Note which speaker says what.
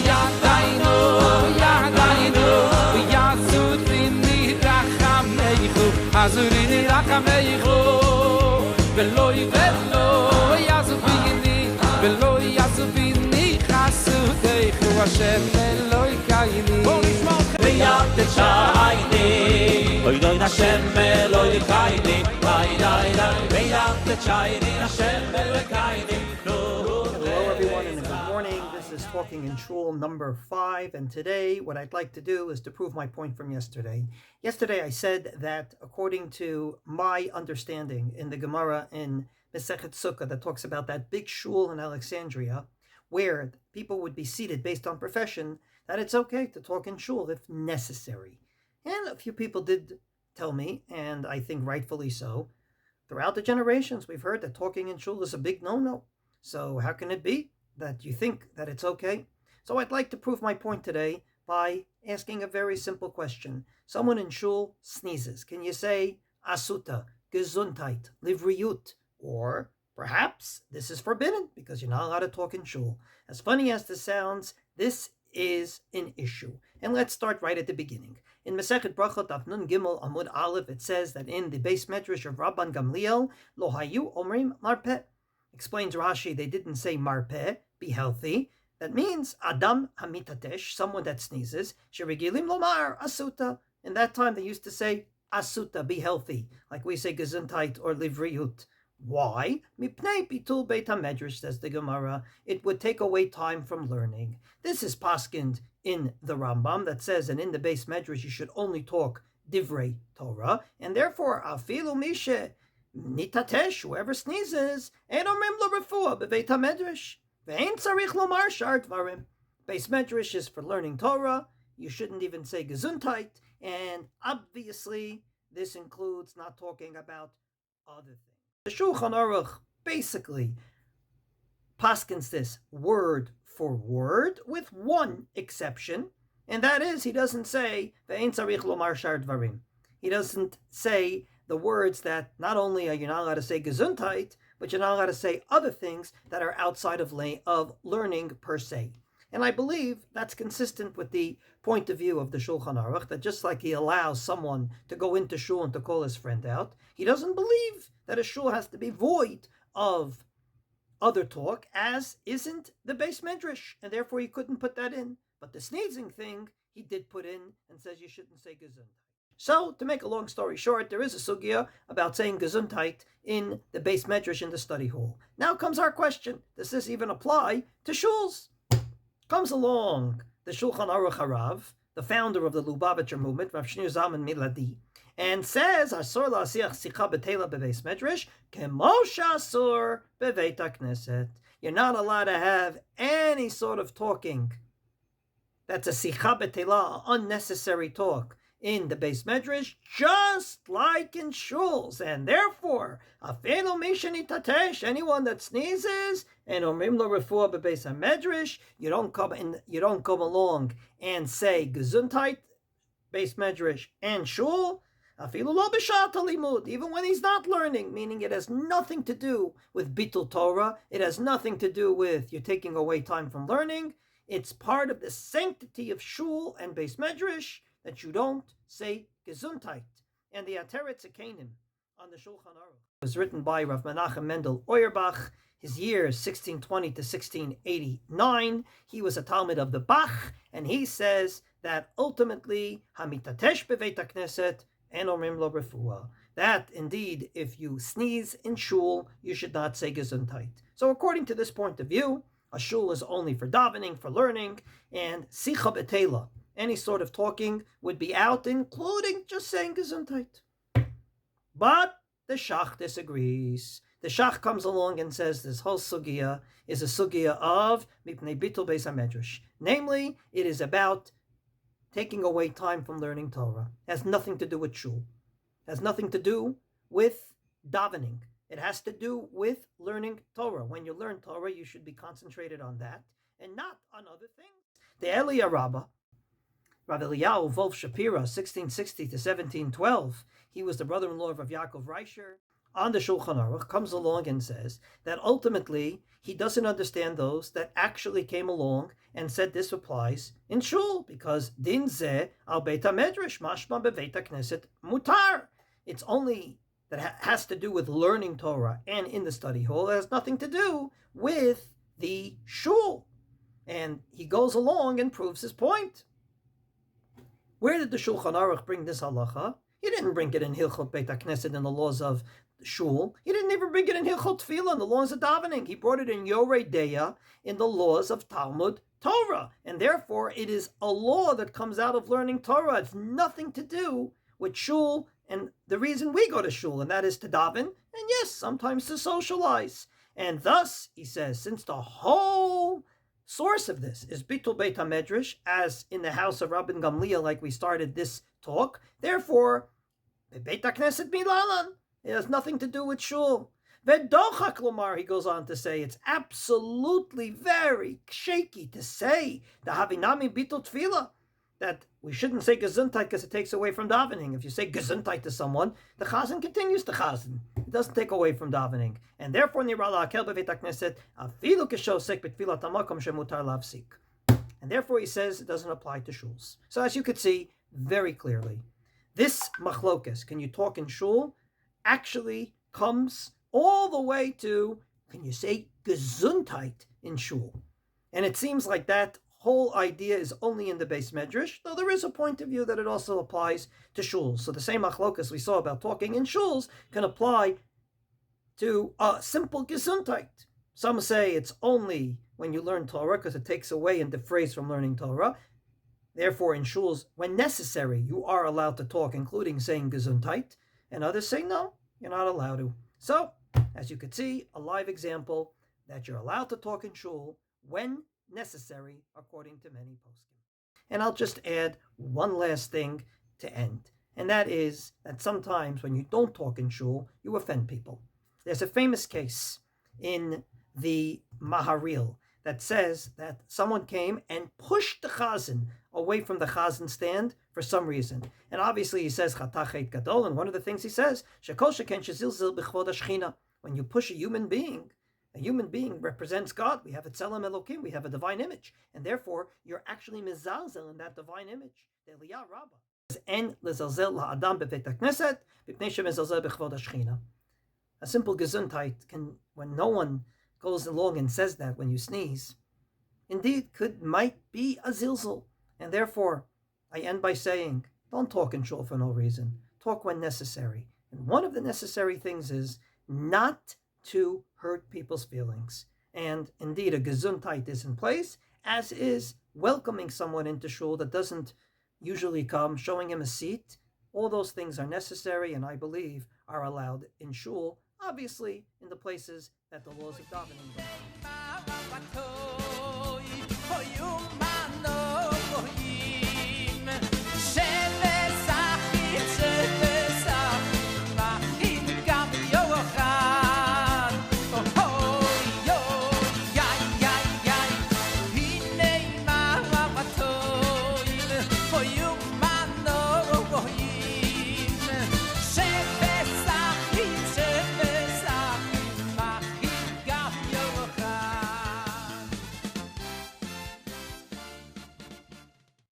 Speaker 1: Yadainu, Yadainu, Yasudini Rachameichu, Azurini Rachameichu, Veloi Yasubini, Veloi Yasubini, Chasudeichu, Hashem Eloi Kaini, Veyat Chayni, Oidoi Hashem Eloi Kaini, Veyat Chayni, Hashem Eloi Kaini.
Speaker 2: Hello everyone and good morning. This is Talking in Shul number 5, and today what I'd like to do is to prove my point from yesterday. Yesterday I said that according to my understanding in the Gemara in Mesechet Sukkah that talks about that big shul in Alexandria where people would be seated based on profession, that it's okay to talk in shul if necessary. And a few people did tell me, and I think rightfully so, throughout the generations we've heard that talking in shul is a big no-no. So how can it be that you think that it's okay? So I'd like to prove my point today by asking a very simple question. Someone in shul sneezes. Can you say asuta, Gezunheit, livriyut? Or perhaps this is forbidden because you're not allowed to talk in shul. As funny as this sounds, this is an issue. And let's start right at the beginning. In Masechet Brachot Daf Nun Gimel Amud Aleph, it says that in the base medrash of Rabban Gamliel, Lo hayu omrim marpeh. Explains Rashi, they didn't say marpeh, be healthy. That means Adam hamitatesh, someone that sneezes, sheregilim lomar asuta. In that time they used to say asuta, be healthy, like we say Gezunheit or livriyut. Why? Mipnei bitul beit hamedrash, says the Gemara. It would take away time from learning. This is paskind in the Rambam that says, and in the base medrash you should only talk divrei Torah, and therefore afilu mishe nitatesh, whoever sneezes, ein omrim lo refuah beveit hamedrash, ve'ein tzarich lomar shar dvarim. Base medrash is for learning Torah. You shouldn't even say Gezunheit, and obviously this includes not talking about other things. The Shulchan Aruch basically paskins this word for word with one exception, and that is he doesn't say ve'ein tzarich lomar shar dvarim. He doesn't say the words that not only are you not allowed to say Gezunheit, but you're not allowed to say other things that are outside of learning per se. And I believe that's consistent with the point of view of the Shulchan Aruch, that just like he allows someone to go into shul and to call his friend out, he doesn't believe that a shul has to be void of other talk, as isn't the base medrash, and therefore he couldn't put that in. But the sneezing thing he did put in and says you shouldn't say Gezunheit. So, to make a long story short, there is a sugya about saying Gezunheit in the base medrash in the study hall. Now comes our question: does this even apply to shuls? Comes along the Shulchan Aruch Harav, the founder of the Lubavitcher movement, Rav Shneur Zalman Miladi, and says, Asur la'asiach sicha b'teila bebeis medrash, kemo she'asur beveit hakneset. You're not allowed to have any sort of talking that's a sicha b'teila, unnecessary talk, in the base medrash, just like in shuls, and therefore, afelu mishani tatesh, anyone that sneezes, and omrim lo refuah bebeis hamedrash, you don't come along and say Gezunheit, base medrash, and shul, afilu lo b'shat halimud, even when he's not learning, meaning it has nothing to do with bitul Torah, it has nothing to do with you taking away time from learning. It's part of the sanctity of shul and base medrash that you don't say Gezunheit. And the Ateret Zekanim on the Shulchan Aruch was written by Rav Menachem Mendel Auerbach. His years 1620 to 1689. He was a Talmud of the Bach, and he says that ultimately hamitatesh beveit hakneset en omrim lo refuah. That indeed, if you sneeze in shul, you should not say Gezunheit. So according to this point of view, a shul is only for davening, for learning, and sicha b'teila, any sort of talking, would be out, including just saying Gezunheit. But the Shach disagrees. The Shach comes along and says this whole sugya is a sugya of mipnei bitul beis hamedrash. Namely, it is about taking away time from learning Torah. It has nothing to do with shul. It has nothing to do with davening. It has to do with learning Torah. When you learn Torah, you should be concentrated on that and not on other things. The Eliyah Rabbah, Rav Eliyahu Wolf Shapira, 1660 to 1712, he was the brother-in-law of Yaakov Reischer, on the Shulchan Aruch comes along and says that ultimately he doesn't understand those that actually came along and said this applies in shul, because din zeh al beit hamedrash mashma beveit hakneset mutar. It's only that has to do with learning Torah and in the study hall. It has nothing to do with the shul. And he goes along and proves his point. Where did the Shulchan Aruch bring this halacha? He didn't bring it in Hilchot Beit HaKnesset in the laws of shul. He didn't even bring it in Hilchot Tefillah in the laws of davening. He brought it in Yorei Deya in the laws of Talmud Torah. And therefore, it is a law that comes out of learning Torah. It's nothing to do with shul and the reason we go to shul, and that is to daven, and yes, sometimes to socialize. And thus, he says, since the whole source of this is Bitul Beit HaMedrash, as in the house of Rabban Gamliel, like we started this talk, therefore, Beit HaKnesset Milalan, it has nothing to do with shul. Vedochak Lomar, he goes on to say, it's absolutely very shaky to say the Havinami Bitul Tefillah, that we shouldn't say Gezunheit because it takes away from davening. If you say Gezunheit to someone, the chazan continues to chazan. It doesn't take away from davening. And therefore, and therefore he says it doesn't apply to shuls. So as you could see very clearly, this machlokes, can you talk in shul, actually comes all the way to, can you say Gezunheit in shul? And it seems like that whole idea is only in the base medrash, though there is a point of view that it also applies to shuls. So the same machlokas we saw about talking in shuls can apply to a simple Gezunheit. Some say it's only when you learn Torah because it takes away and defrays from learning Torah. Therefore, in shuls, when necessary, you are allowed to talk, including saying Gezunheit. And others say, no, you're not allowed to. So, as you could see, a live example that you're allowed to talk in shul when necessary, according to many poskim. And I'll just add one last thing to end, and that is that sometimes when you don't talk in shul, you offend people. There's a famous case in the Maharil that says that someone came and pushed the chazan away from the chazan stand for some reason. And obviously he says, Chatachet Gadol, and one of the things he says, Shekol Sheken Shezilzil B'chvod HaShechina. When you push a human being represents God. We have a Tzelem Elokim, we have a divine image. And therefore, you're actually mezalzel in that divine image. The Eliyah Rabbah. En lezalzel la'adam b'beit HaKnesset, b'pnei shemezalzel b'chvod HaShechina. A simple Gezunheit can, when no one goes along and says that when you sneeze, indeed might be a zilzal. And therefore, I end by saying, don't talk in shul for no reason. Talk when necessary. And one of the necessary things is not to hurt people's feelings. And indeed, a Gezunheit is in place, as is welcoming someone into shul that doesn't usually come, showing him a seat. All those things are necessary and I believe are allowed in shul, obviously in the places that the laws of davening don't.